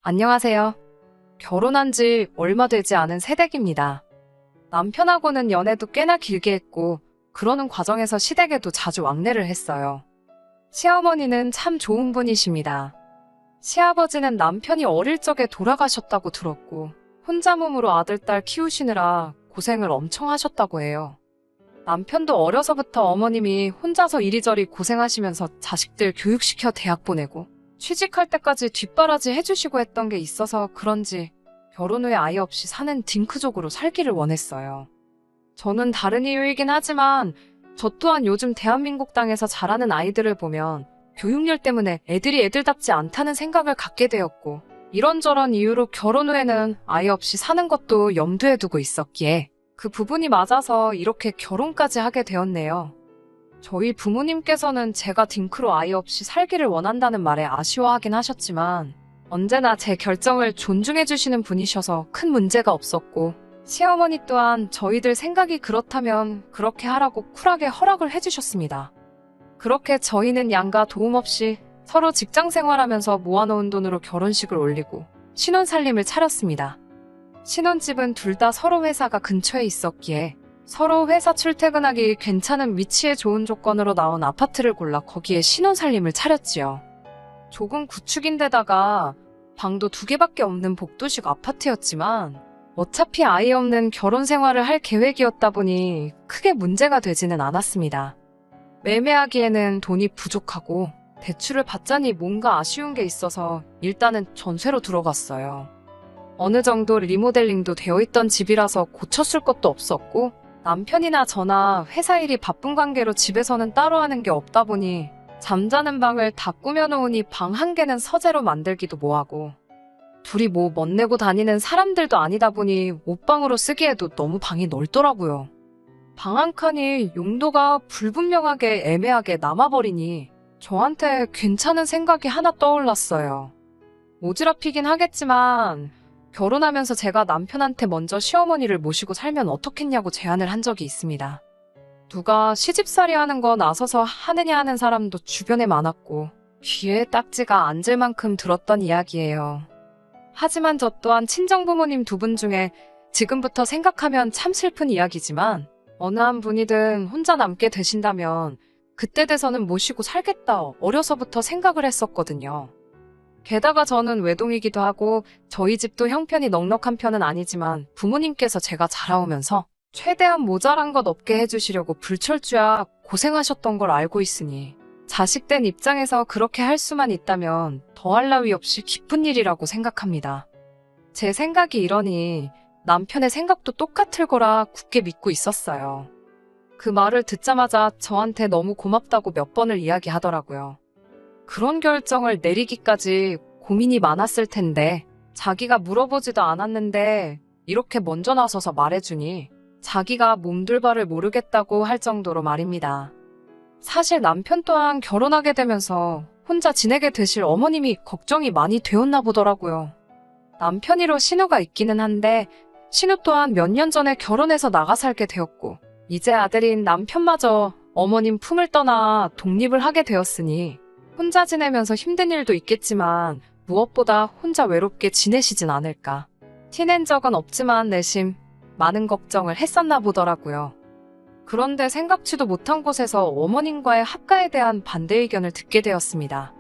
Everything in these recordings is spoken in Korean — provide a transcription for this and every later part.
안녕하세요. 결혼한 지 얼마 되지 않은 새댁입니다. 남편하고는 연애도 꽤나 길게 했고, 그러는 과정에서 시댁에도 자주 왕래를 했어요. 시어머니는 참 좋은 분이십니다. 시아버지는 남편이 어릴 적에 돌아가셨다고 들었고, 혼자 몸으로 아들, 딸 키우시느라 고생을 엄청 하셨다고 해요. 남편도 어려서부터 어머님이 혼자서 이리저리 고생하시면서 자식들 교육시켜 대학 보내고, 취직할 때까지 뒷바라지 해주시고 했던 게 있어서 그런지 결혼 후에 아이 없이 사는 딩크족으로 살기를 원했어요. 저는 다른 이유이긴 하지만 저 또한 요즘 대한민국 땅에서 자라는 아이들을 보면 교육열 때문에 애들이 애들답지 않다는 생각을 갖게 되었고, 이런저런 이유로 결혼 후에는 아이 없이 사는 것도 염두에 두고 있었기에 그 부분이 맞아서 이렇게 결혼까지 하게 되었네요. 저희 부모님께서는 제가 딩크로 아이 없이 살기를 원한다는 말에 아쉬워하긴 하셨지만 언제나 제 결정을 존중해 주시는 분이셔서 큰 문제가 없었고, 시어머니 또한 저희들 생각이 그렇다면 그렇게 하라고 쿨하게 허락을 해주셨습니다. 그렇게 저희는 양가 도움 없이 서로 직장 생활하면서 모아놓은 돈으로 결혼식을 올리고 신혼살림을 차렸습니다. 신혼집은 둘 다 서로 회사가 근처에 있었기에 서로 회사 출퇴근하기 괜찮은 위치에 좋은 조건으로 나온 아파트를 골라 거기에 신혼살림을 차렸지요. 조금 구축인데다가 방도 2개밖에 없는 복도식 아파트였지만 어차피 아이 없는 결혼 생활을 할 계획이었다 보니 크게 문제가 되지는 않았습니다. 매매하기에는 돈이 부족하고 대출을 받자니 뭔가 아쉬운 게 있어서 일단은 전세로 들어갔어요. 어느 정도 리모델링도 되어 있던 집이라서 고쳤을 것도 없었고, 남편이나 저나 회사 일이 바쁜 관계로 집에서는 따로 하는 게 없다 보니 잠자는 방을 다 꾸며놓으니 방 1개는 서재로 만들기도 뭐하고, 둘이 뭐 멋내고 다니는 사람들도 아니다 보니 옷방으로 쓰기에도 너무 방이 넓더라고요. 방 1칸이 용도가 불분명하게 애매하게 남아버리니 저한테 괜찮은 생각이 하나 떠올랐어요. 오지랖이긴 하겠지만 결혼하면서 제가 남편한테 먼저 시어머니를 모시고 살면 어떻겠냐고 제안을 한 적이 있습니다. 누가 시집살이 하는 거 나서서 하느냐 하는 사람도 주변에 많았고 귀에 딱지가 앉을 만큼 들었던 이야기예요. 하지만 저 또한 친정부모님 2분 중에 지금부터 생각하면 참 슬픈 이야기지만 어느 한 분이든 혼자 남게 되신다면 그때 돼서는 모시고 살겠다 어려서부터 생각을 했었거든요. 게다가 저는 외동이기도 하고 저희 집도 형편이 넉넉한 편은 아니지만 부모님께서 제가 자라오면서 최대한 모자란 것 없게 해주시려고 불철주야 고생하셨던 걸 알고 있으니 자식된 입장에서 그렇게 할 수만 있다면 더할 나위 없이 기쁜 일이라고 생각합니다. 제 생각이 이러니 남편의 생각도 똑같을 거라 굳게 믿고 있었어요. 그 말을 듣자마자 저한테 너무 고맙다고 몇 번을 이야기하더라고요. 그런 결정을 내리기까지 고민이 많았을 텐데 자기가 물어보지도 않았는데 이렇게 먼저 나서서 말해주니 자기가 몸둘 바를 모르겠다고 할 정도로 말입니다. 사실 남편 또한 결혼하게 되면서 혼자 지내게 되실 어머님이 걱정이 많이 되었나 보더라고요. 남편이로 신우가 있기는 한데 신우 또한 몇 년 전에 결혼해서 나가 살게 되었고 이제 아들인 남편마저 어머님 품을 떠나 독립을 하게 되었으니 혼자 지내면서 힘든 일도 있겠지만 무엇보다 혼자 외롭게 지내시진 않을까. 티낸 적은 없지만 내심 많은 걱정을 했었나 보더라고요. 그런데 생각지도 못한 곳에서 어머님과의 합가에 대한 반대 의견을 듣게 되었습니다.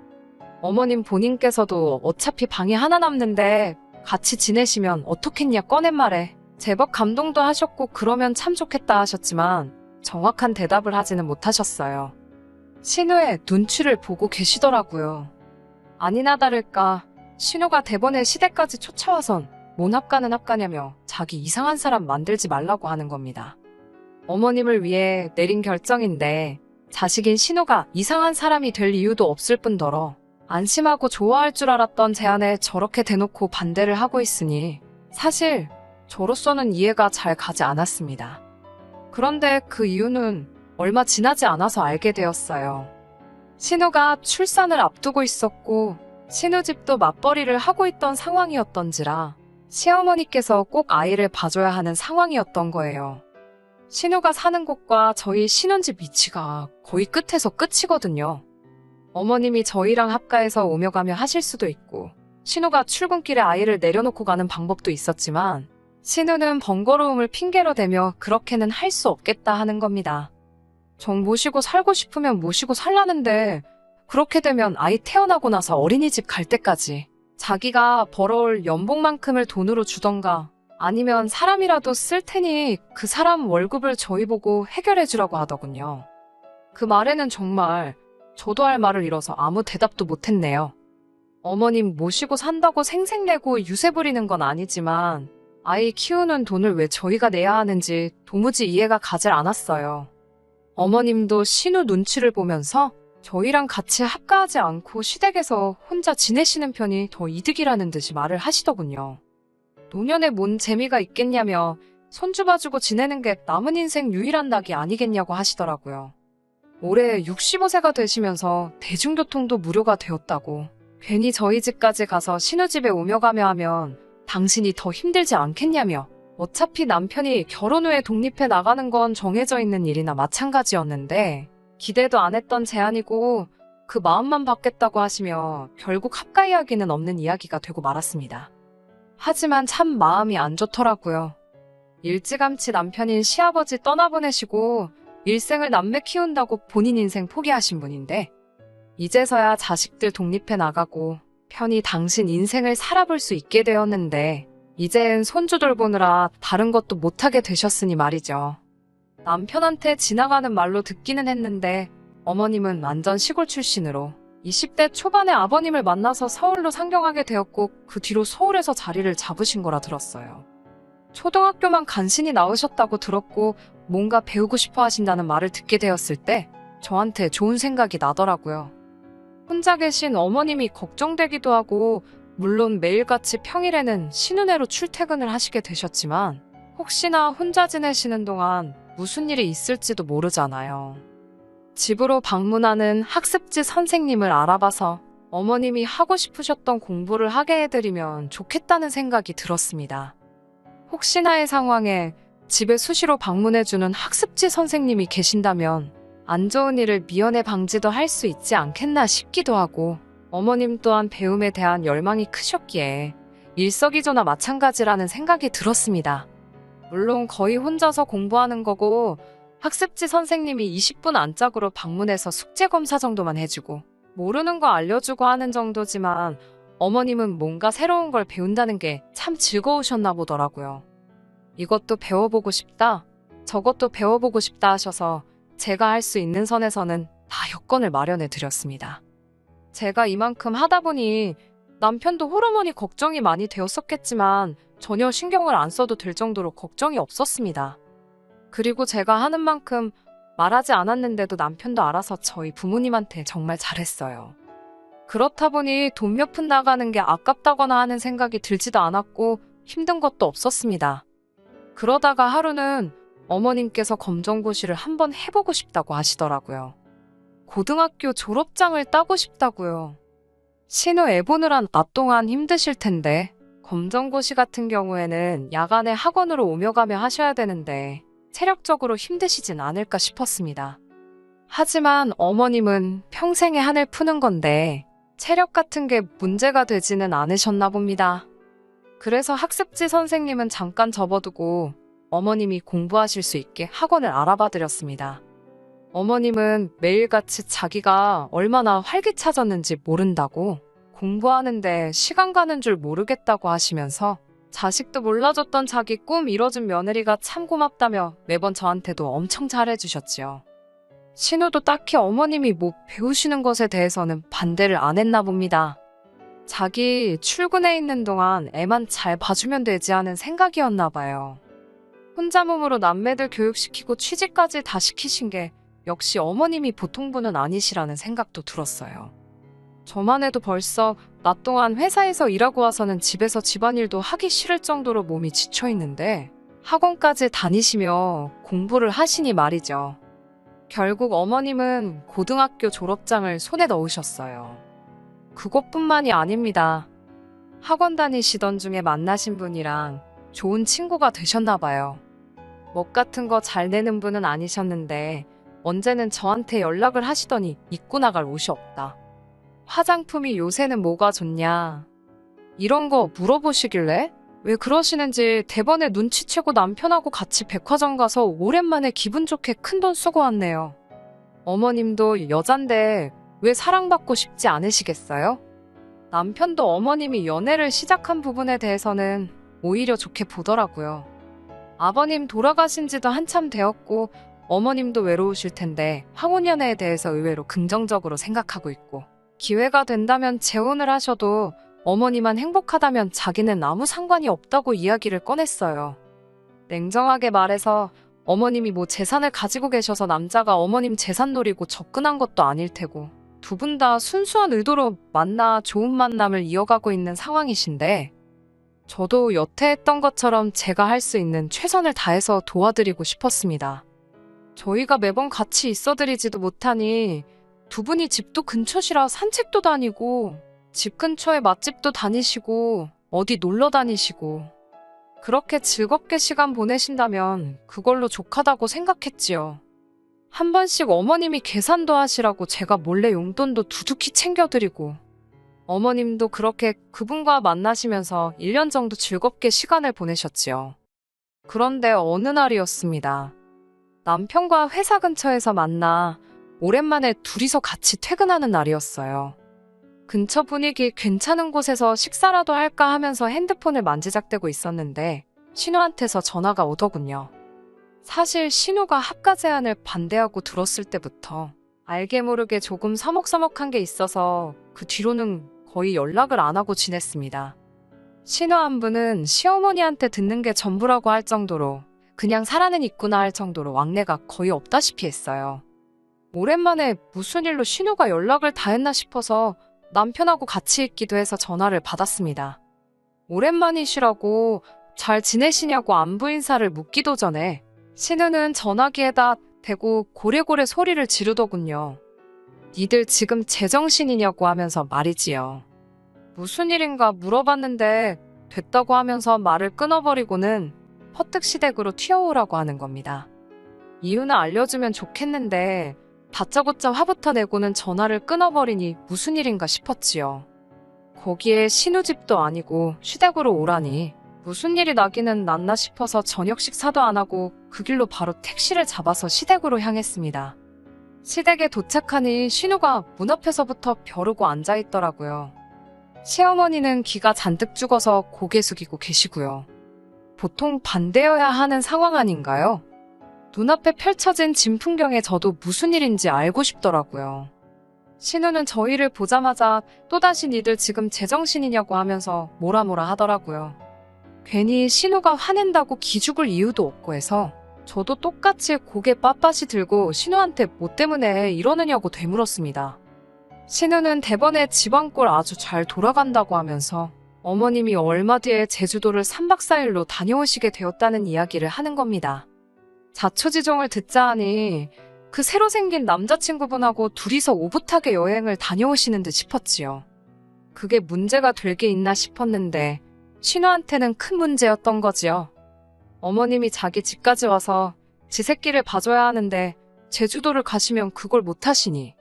어머님 본인께서도 어차피 방이 하나 남는데 같이 지내시면 어떻겠냐 꺼낸 말에 제법 감동도 하셨고 그러면 참 좋겠다 하셨지만 정확한 대답을 하지는 못하셨어요. 신우의 눈치를 보고 계시더라고요. 아니나 다를까 신우가 대번에 시댁까지 쫓아와선 뭔 합가는 합가냐며 자기 이상한 사람 만들지 말라고 하는 겁니다. 어머님을 위해 내린 결정인데 자식인 신우가 이상한 사람이 될 이유도 없을 뿐더러 안심하고 좋아할 줄 알았던 제안에 저렇게 대놓고 반대를 하고 있으니 사실 저로서는 이해가 잘 가지 않았습니다. 그런데 그 이유는 얼마 지나지 않아서 알게 되었어요. 신우가 출산을 앞두고 있었고 신우 집도 맞벌이를 하고 있던 상황이었던지라 시어머니께서 꼭 아이를 봐줘야 하는 상황이었던 거예요. 신우가 사는 곳과 저희 신혼집 위치가 거의 끝에서 끝이거든요. 어머님이 저희랑 합가해서 오며 가며 하실 수도 있고 신우가 출근길에 아이를 내려놓고 가는 방법도 있었지만 신우는 번거로움을 핑계로 대며 그렇게는 할 수 없겠다 하는 겁니다. 정 모시고 살고 싶으면 모시고 살라는데 그렇게 되면 아이 태어나고 나서 어린이집 갈 때까지 자기가 벌어올 연봉만큼을 돈으로 주던가 아니면 사람이라도 쓸 테니 그 사람 월급을 저희 보고 해결해 주라고 하더군요. 그 말에는 정말 저도 할 말을 잃어서 아무 대답도 못했네요. 어머님 모시고 산다고 생색내고 유세 부리는 건 아니지만 아이 키우는 돈을 왜 저희가 내야 하는지 도무지 이해가 가질 않았어요. 어머님도 신우 눈치를 보면서 저희랑 같이 합가하지 않고 시댁에서 혼자 지내시는 편이 더 이득이라는 듯이 말을 하시더군요. 노년에 뭔 재미가 있겠냐며 손주 봐주고 지내는 게 남은 인생 유일한 낙이 아니겠냐고 하시더라고요. 올해 65세가 되시면서 대중교통도 무료가 되었다고 괜히 저희 집까지 가서 신우 집에 오며 가며 하면 당신이 더 힘들지 않겠냐며 어차피 남편이 결혼 후에 독립해 나가는 건 정해져 있는 일이나 마찬가지였는데 기대도 안 했던 제안이고 그 마음만 받겠다고 하시며 결국 합가 이야기는 없는 이야기가 되고 말았습니다. 하지만 참 마음이 안 좋더라고요. 일찌감치 남편인 시아버지 떠나보내시고 일생을 남매 키운다고 본인 인생 포기하신 분인데 이제서야 자식들 독립해 나가고 편히 당신 인생을 살아볼 수 있게 되었는데 이젠 손주 돌보느라 다른 것도 못하게 되셨으니 말이죠. 남편한테 지나가는 말로 듣기는 했는데 어머님은 완전 시골 출신으로 20대 초반에 아버님을 만나서 서울로 상경하게 되었고 그 뒤로 서울에서 자리를 잡으신 거라 들었어요. 초등학교만 간신히 나으셨다고 들었고 뭔가 배우고 싶어 하신다는 말을 듣게 되었을 때 저한테 좋은 생각이 나더라고요. 혼자 계신 어머님이 걱정되기도 하고 물론 매일같이 평일에는 신은혜로 출퇴근을 하시게 되셨지만 혹시나 혼자 지내시는 동안 무슨 일이 있을지도 모르잖아요. 집으로 방문하는 학습지 선생님을 알아봐서 어머님이 하고 싶으셨던 공부를 하게 해드리면 좋겠다는 생각이 들었습니다. 혹시나의 상황에 집에 수시로 방문해주는 학습지 선생님이 계신다면 안 좋은 일을 미연에 방지도 할 수 있지 않겠나 싶기도 하고 어머님 또한 배움에 대한 열망이 크셨기에 일석이조나 마찬가지라는 생각이 들었습니다. 물론 거의 혼자서 공부하는 거고 학습지 선생님이 20분 안짝으로 방문해서 숙제 검사 정도만 해주고 모르는 거 알려주고 하는 정도지만 어머님은 뭔가 새로운 걸 배운다는 게 참 즐거우셨나 보더라고요. 이것도 배워보고 싶다, 저것도 배워보고 싶다 하셔서 제가 할 수 있는 선에서는 다 여건을 마련해 드렸습니다. 제가 이만큼 하다 보니 남편도 호르몬이 걱정이 많이 되었었겠지만 전혀 신경을 안 써도 될 정도로 걱정이 없었습니다. 그리고 제가 하는 만큼 말하지 않았는데도 남편도 알아서 저희 부모님한테 정말 잘했어요. 그렇다 보니 돈 몇 푼 나가는 게 아깝다거나 하는 생각이 들지도 않았고 힘든 것도 없었습니다. 그러다가 하루는 어머님께서 검정고시를 한번 해보고 싶다고 하시더라고요. 고등학교 졸업장을 따고 싶다고요. 신우 애 보느라 낮 동안 힘드실 텐데 검정고시 같은 경우에는 야간에 학원으로 오며 가며 하셔야 되는데 체력적으로 힘드시진 않을까 싶었습니다. 하지만 어머님은 평생의 한을 푸는 건데 체력 같은 게 문제가 되지는 않으셨나 봅니다. 그래서 학습지 선생님은 잠깐 접어두고 어머님이 공부하실 수 있게 학원을 알아봐 드렸습니다. 어머님은 매일같이 자기가 얼마나 활기차졌는지 모른다고 공부하는데 시간 가는 줄 모르겠다고 하시면서 자식도 몰라줬던 자기 꿈 이뤄준 며느리가 참 고맙다며 매번 저한테도 엄청 잘해주셨지요. 신우도 딱히 어머님이 뭐 배우시는 것에 대해서는 반대를 안 했나 봅니다. 자기 출근해 있는 동안 애만 잘 봐주면 되지 하는 생각이었나 봐요. 혼자 몸으로 남매들 교육시키고 취직까지 다 시키신 게 역시 어머님이 보통 분은 아니시라는 생각도 들었어요. 저만 해도 벌써 낮 동안 회사에서 일하고 와서는 집에서 집안일도 하기 싫을 정도로 몸이 지쳐 있는데 학원까지 다니시며 공부를 하시니 말이죠. 결국 어머님은 고등학교 졸업장을 손에 넣으셨어요. 그것뿐만이 아닙니다. 학원 다니시던 중에 만나신 분이랑 좋은 친구가 되셨나 봐요. 멋 같은 거 잘 내는 분은 아니셨는데 언제는 저한테 연락을 하시더니 입고 나갈 옷이 없다. 화장품이 요새는 뭐가 좋냐. 이런 거 물어보시길래 왜 그러시는지 대번에 눈치채고 남편하고 같이 백화점 가서 오랜만에 기분 좋게 큰돈 쓰고 왔네요. 어머님도 여잔데 왜 사랑받고 싶지 않으시겠어요? 남편도 어머님이 연애를 시작한 부분에 대해서는 오히려 좋게 보더라고요. 아버님 돌아가신 지도 한참 되었고 어머님도 외로우실 텐데 황혼연애에 대해서 의외로 긍정적으로 생각하고 있고 기회가 된다면 재혼을 하셔도 어머니만 행복하다면 자기는 아무 상관이 없다고 이야기를 꺼냈어요. 냉정하게 말해서 어머님이 뭐 재산을 가지고 계셔서 남자가 어머님 재산 노리고 접근한 것도 아닐 테고 두 분 다 순수한 의도로 만나 좋은 만남을 이어가고 있는 상황이신데 저도 여태 했던 것처럼 제가 할 수 있는 최선을 다해서 도와드리고 싶었습니다. 저희가 매번 같이 있어드리지도 못하니 두 분이 집도 근처시라 산책도 다니고 집 근처에 맛집도 다니시고 어디 놀러 다니시고 그렇게 즐겁게 시간 보내신다면 그걸로 족하다고 생각했지요. 한 번씩 어머님이 계산도 하시라고 제가 몰래 용돈도 두둑히 챙겨드리고 어머님도 그렇게 그분과 만나시면서 1년 정도 즐겁게 시간을 보내셨지요. 그런데 어느 날이었습니다. 남편과 회사 근처에서 만나 오랜만에 둘이서 같이 퇴근하는 날이었어요. 근처 분위기 괜찮은 곳에서 식사라도 할까 하면서 핸드폰을 만지작대고 있었는데 신우한테서 전화가 오더군요. 사실 신우가 합가 제안을 반대하고 들었을 때부터 알게 모르게 조금 서먹서먹한 게 있어서 그 뒤로는 거의 연락을 안 하고 지냈습니다. 신우 안부는 시어머니한테 듣는 게 전부라고 할 정도로 그냥 살아는 있구나 할 정도로 왕래가 거의 없다시피 했어요. 오랜만에 무슨 일로 신우가 연락을 다 했나 싶어서 남편하고 같이 있기도 해서 전화를 받았습니다. 오랜만이시라고 잘 지내시냐고 안부 인사를 묻기도 전에 신우는 전화기에다 대고 고래고래 소리를 지르더군요. 니들 지금 제정신이냐고 하면서 말이지요. 무슨 일인가 물어봤는데 됐다고 하면서 말을 끊어버리고는 퍼뜩시댁으로 튀어오라고 하는 겁니다. 이유는 알려주면 좋겠는데 다짜고짜 화부터 내고는 전화를 끊어버리니 무슨 일인가 싶었지요. 거기에 신우집도 아니고 시댁으로 오라니 무슨 일이 나기는 났나 싶어서 저녁 식사도 안 하고 그 길로 바로 택시를 잡아서 시댁으로 향했습니다. 시댁에 도착하니 신우가 문 앞에서부터 벼르고 앉아있더라고요. 시어머니는 기가 잔뜩 죽어서 고개 숙이고 계시고요. 보통 반대여야 하는 상황 아닌가요? 눈앞에 펼쳐진 진풍경에 저도 무슨 일인지 알고 싶더라고요. 신우는 저희를 보자마자 또다시 니들 지금 제정신이냐고 하면서 뭐라 하더라고요. 괜히 신우가 화낸다고 기죽을 이유도 없고 해서 저도 똑같이 고개 빳빳이 들고 신우한테 뭐 때문에 이러느냐고 되물었습니다. 신우는 대번에 집안꼴 아주 잘 돌아간다고 하면서 어머님이 얼마 뒤에 제주도를 3박 4일로 다녀오시게 되었다는 이야기를 하는 겁니다. 자초지종을 듣자 하니 그 새로 생긴 남자친구분하고 둘이서 오붓하게 여행을 다녀오시는 듯 싶었지요. 그게 문제가 될 게 있나 싶었는데 신우한테는 큰 문제였던 거지요. 어머님이 자기 집까지 와서 지 새끼를 봐줘야 하는데 제주도를 가시면 그걸 못하시니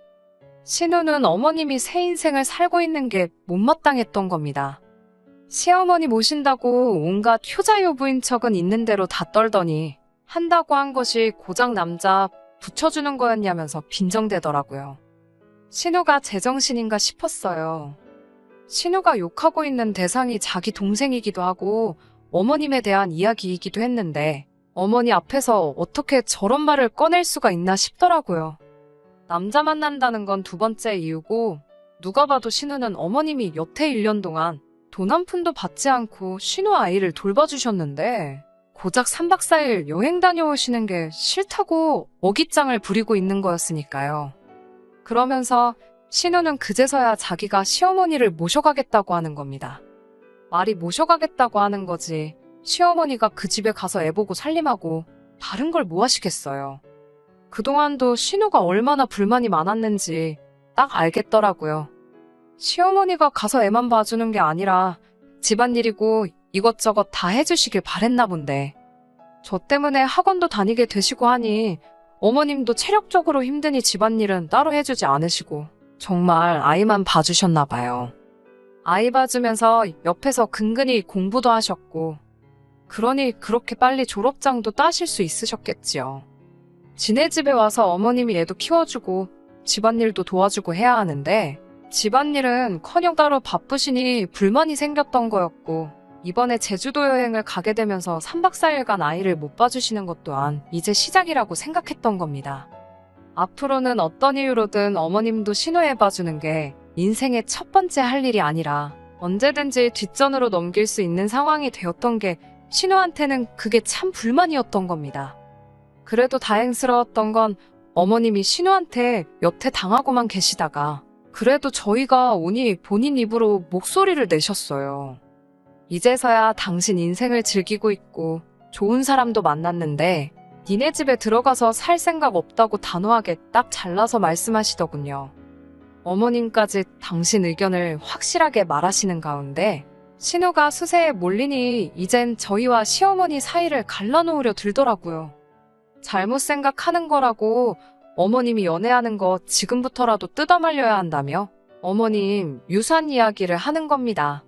신우는 어머님이 새 인생을 살고 있는 게 못마땅했던 겁니다. 시어머니 모신다고 온갖 효자효부인 척은 있는 대로 다 떨더니 한다고 한 것이 고작 남자 붙여주는 거였냐면서 빈정대더라고요. 신우가 제정신인가 싶었어요. 신우가 욕하고 있는 대상이 자기 동생이기도 하고 어머님에 대한 이야기이기도 했는데 어머니 앞에서 어떻게 저런 말을 꺼낼 수가 있나 싶더라고요. 남자 만난다는 건 두 번째 이유고 누가 봐도 신우는 어머님이 여태 1년 동안 돈 한 푼도 받지 않고 신우 아이를 돌봐주셨는데 고작 3박 4일 여행 다녀오시는 게 싫다고 어깃장을 부리고 있는 거였으니까요. 그러면서 신우는 그제서야 자기가 시어머니를 모셔가겠다고 하는 겁니다. 말이 모셔가겠다고 하는 거지 시어머니가 그 집에 가서 애보고 살림하고 다른 걸 뭐 하시겠어요. 그동안도 신우가 얼마나 불만이 많았는지 딱 알겠더라고요. 시어머니가 가서 애만 봐주는 게 아니라 집안일이고 이것저것 다 해주시길 바랬나 본데 저 때문에 학원도 다니게 되시고 하니 어머님도 체력적으로 힘드니 집안일은 따로 해주지 않으시고 정말 아이만 봐주셨나 봐요. 아이 봐주면서 옆에서 근근히 공부도 하셨고, 그러니 그렇게 빨리 졸업장도 따실 수 있으셨겠지요. 지네 집에 와서 어머님이 애도 키워주고 집안일도 도와주고 해야 하는데, 집안일은커녕 따로 바쁘시니 불만이 생겼던 거였고, 이번에 제주도 여행을 가게 되면서 3박 4일간 아이를 못 봐주시는 것 또한 이제 시작이라고 생각했던 겁니다. 앞으로는 어떤 이유로든 어머님도 신우해봐주는 게 인생의 첫 번째 할 일이 아니라 언제든지 뒷전으로 넘길 수 있는 상황이 되었던 게 신우한테는 그게 참 불만이었던 겁니다. 그래도 다행스러웠던 건 어머님이 신우한테 여태 당하고만 계시다가 그래도 저희가 오니 본인 입으로 목소리를 내셨어요. 이제서야 당신 인생을 즐기고 있고 좋은 사람도 만났는데 니네 집에 들어가서 살 생각 없다고 단호하게 딱 잘라서 말씀하시더군요. 어머님까지 당신 의견을 확실하게 말하시는 가운데 신우가 수세에 몰리니 이젠 저희와 시어머니 사이를 갈라놓으려 들더라고요. 잘못 생각하는 거라고 어머님이 연애하는 거 지금부터라도 뜯어말려야 한다며 어머님 유산 이야기를 하는 겁니다.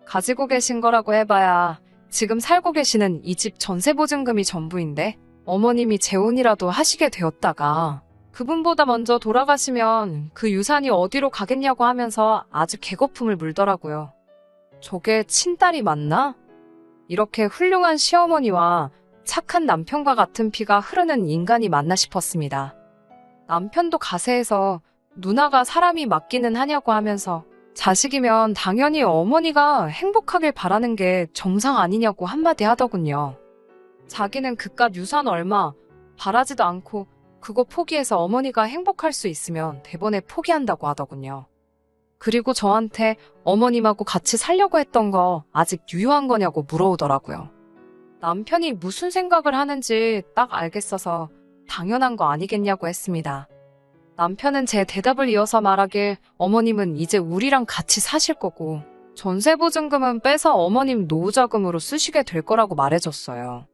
가지고 계신 거라고 해봐야 지금 살고 계시는 이 집 전세보증금이 전부인데 어머님이 재혼이라도 하시게 되었다가 그분보다 먼저 돌아가시면 그 유산이 어디로 가겠냐고 하면서 아주 개거품을 물더라고요. 저게 친딸이 맞나? 이렇게 훌륭한 시어머니와 착한 남편과 같은 피가 흐르는 인간이 맞나 싶었습니다. 남편도 가세해서 누나가 사람이 맞기는 하냐고 하면서 자식이면 당연히 어머니가 행복하길 바라는 게 정상 아니냐고 한마디 하더군요. 자기는 그깟 유산 얼마 바라지도 않고 그거 포기해서 어머니가 행복할 수 있으면 대번에 포기한다고 하더군요. 그리고 저한테 어머님하고 같이 살려고 했던 거 아직 유효한 거냐고 물어오더라고요. 남편이 무슨 생각을 하는지 딱 알겠어서 당연한 거 아니겠냐고 했습니다. 남편은 제 대답을 이어서 말하길 어머님은 이제 우리랑 같이 사실 거고 전세보증금은 빼서 어머님 노후자금으로 쓰시게 될 거라고 말해줬어요.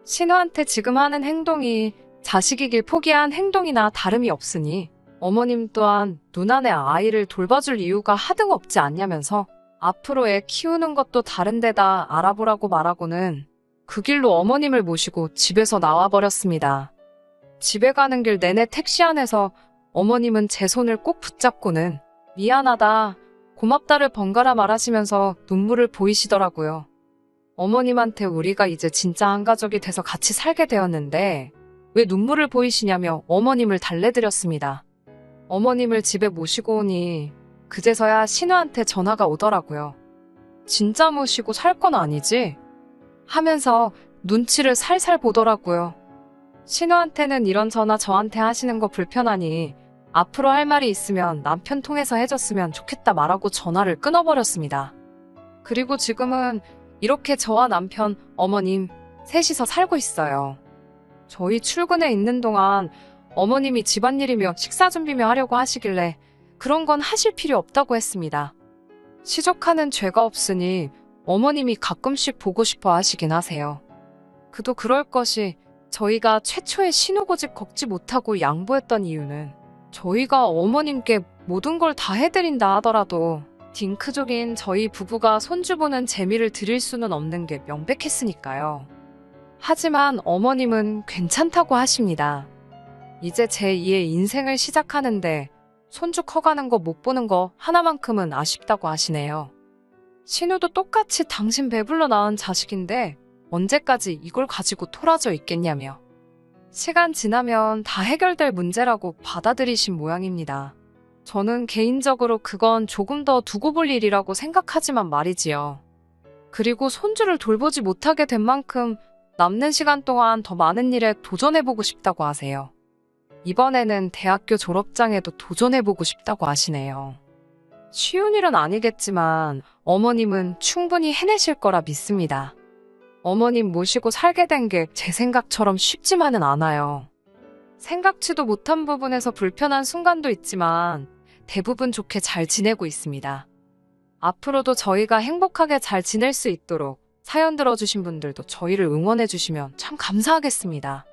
신우한테 지금 하는 행동이 자식이길 포기한 행동이나 다름이 없으니 어머님 또한 누나네 아이를 돌봐줄 이유가 하등없지 않냐면서 앞으로 애 키우는 것도 다른 데다 알아보라고 말하고는 그 길로 어머님을 모시고 집에서 나와버렸습니다. 집에 가는 길 내내 택시 안에서 어머님은 제 손을 꼭 붙잡고는 미안하다, 고맙다를 번갈아 말하시면서 눈물을 보이시더라고요. 어머님한테 우리가 이제 진짜 한 가족이 돼서 같이 살게 되었는데 왜 눈물을 보이시냐며 어머님을 달래드렸습니다. 어머님을 집에 모시고 오니 그제서야 신우한테 전화가 오더라고요. 진짜 모시고 살 건 아니지? 하면서 눈치를 살살 보더라고요. 신우한테는 이런 전화 저한테 하시는 거 불편하니 앞으로 할 말이 있으면 남편 통해서 해줬으면 좋겠다 말하고 전화를 끊어버렸습니다. 그리고 지금은 이렇게 저와 남편, 어머님 셋이서 살고 있어요. 저희 출근해 있는 동안 어머님이 집안일이며 식사 준비며 하려고 하시길래 그런 건 하실 필요 없다고 했습니다. 시족하는 죄가 없으니 어머님이 가끔씩 보고 싶어 하시긴 하세요. 그도 그럴 것이 저희가 최초의 신우고집 걷지 못하고 양보했던 이유는 저희가 어머님께 모든 걸 다 해드린다 하더라도 딩크족인 저희 부부가 손주 보는 재미를 드릴 수는 없는 게 명백했으니까요. 하지만 어머님은 괜찮다고 하십니다. 이제 제2의 인생을 시작하는데 손주 커가는 거 못 보는 거 하나만큼은 아쉽다고 하시네요. 신우도 똑같이 당신 배불러 낳은 자식인데 언제까지 이걸 가지고 토라져 있겠냐며. 시간 지나면 다 해결될 문제라고 받아들이신 모양입니다. 저는 개인적으로 그건 조금 더 두고 볼 일이라고 생각하지만 말이지요. 그리고 손주를 돌보지 못하게 된 만큼 남는 시간 동안 더 많은 일에 도전해보고 싶다고 하세요. 이번에는 대학교 졸업장에도 도전해보고 싶다고 하시네요. 쉬운 일은 아니겠지만 어머님은 충분히 해내실 거라 믿습니다. 어머님 모시고 살게 된 게 제 생각처럼 쉽지만은 않아요. 생각지도 못한 부분에서 불편한 순간도 있지만 대부분 좋게 잘 지내고 있습니다. 앞으로도 저희가 행복하게 잘 지낼 수 있도록 사연 들어주신 분들도 저희를 응원해주시면 참 감사하겠습니다.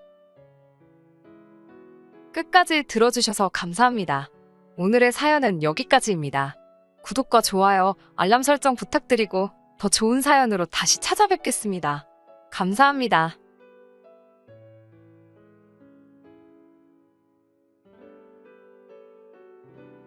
끝까지 들어주셔서 감사합니다. 오늘의 사연은 여기까지입니다. 구독과 좋아요, 알람 설정 부탁드리고 더 좋은 사연으로 다시 찾아뵙겠습니다. 감사합니다.